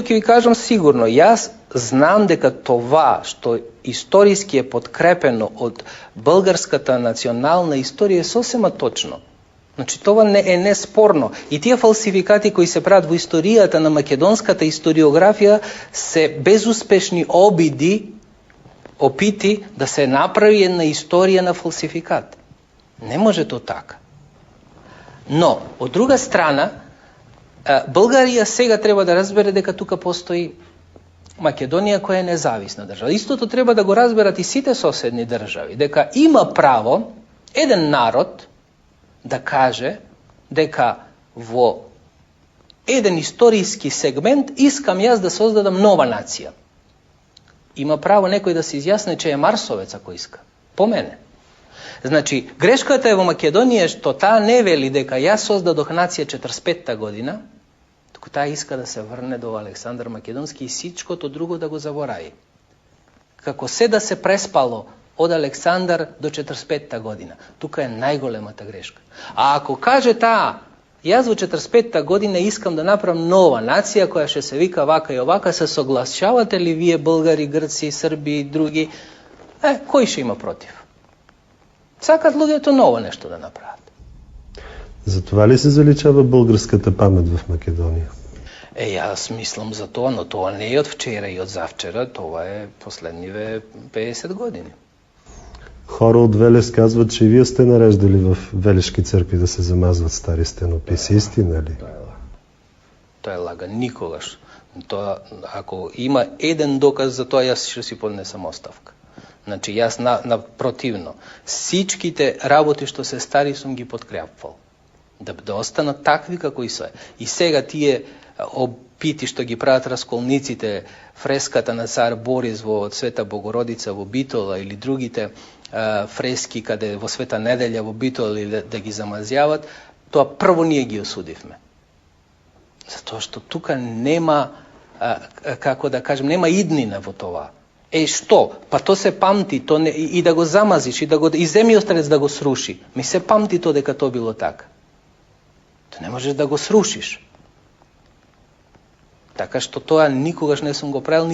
ќе ви кажам сигурно, јас знам дека това што историски е подкрепено од българската национална историја е сосема точно. Значи, това не е неспорно. И тие фалсификати кои се прават во историјата на македонската историографија се безуспешни опити да се направи една историја на фалсификат. Не може то така. Но, од друга страна, Българија сега треба да разбере дека тука постои Македонија која е независна држава. Истото треба да го разберат и сите соседни држави, дека има право еден народ да каже дека во еден историски сегмент искам јас да создадам нова нација. Има право некој да се изјасне че е марсовец ако иска. По мене. Значи, грешката е во Македонија што таа не вели дека јас создадох нација 45-та година, туку таа иска да се врне до Александар Македонски и сичкото друго да го заборави. Како се да се преспало од Александар до 45-та година. Тука е најголемата грешка. А ако каже таа, јас во 45-та година искам да направам нова нација која ќе се вика вака и овака, се согласувате ли вие българи, грци, срби и други? Кој ќе има против? Сакат луѓето ново нешто да направат. Затова ли се заличава българската памет в Македонија? Јас мислам за тоа, но тоа не е од вчера и од завчера, това е последниве 50 години. Хора от Велес казват, че вие сте нареждали в велешки църкви да се замазват стари стенописи. Истина ли? Тоа е лага. Никогаш. Тоа, ако има еден доказ за тоа, јас ќе си поднесам оставка. Значи, јас напротивно. Сичките работи што се стари сум ги подкрепвал. Да останат такви како и се. И сега тие опити што ги прават расколниците, фреската на цар Борис во Света Богородица во Битола или другите фрески каде во Света Неделја во Битола или да ги замазјават, тоа прво ние ги осудивме. Затоа што тука нема, како да кажем, нема иднина во това. Што? Па то се памти, то не, и да го замазиш, и земјострец да го сруши. Ми се памти то дека то било така. То не можеш да го срушиш. Така што тоа никогаш не сум го правил,